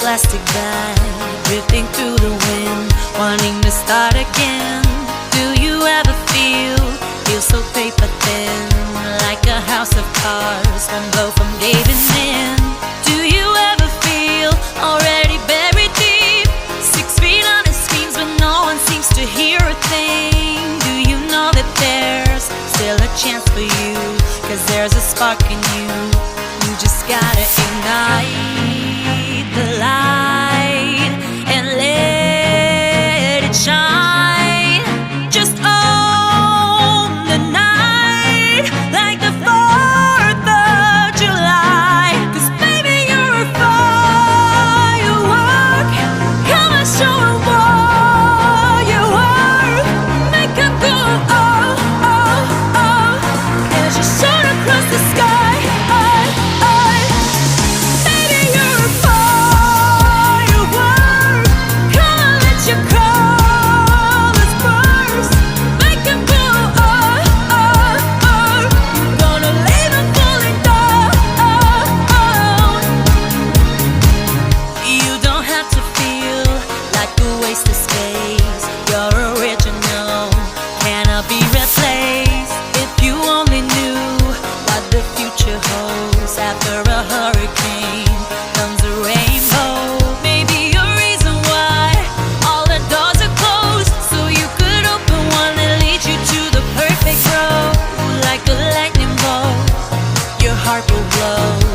plastic bag, drifting through the wind, wanting to start again. Do you ever feel so paper thin, like a house of cards, one blow from caving in? Do you ever feel already buried deep, 6 feet under screams but no one seems to hear a thing? Do you know that there's still a chance for you, 'cause there's a spark in you? You just gotta ignite the light and let it shine. Just own the night like the 4th of July. 'Cause baby, you're a firework. Come and show 'em what you're worth. Make 'em go oh, oh, oh, as you shoot across the sky. After a hurricane comes a rainbow. Maybe a reason why all the doors are closed, so you could open one that leads you to the perfect road. Like a lightning bolt, your heart will glow.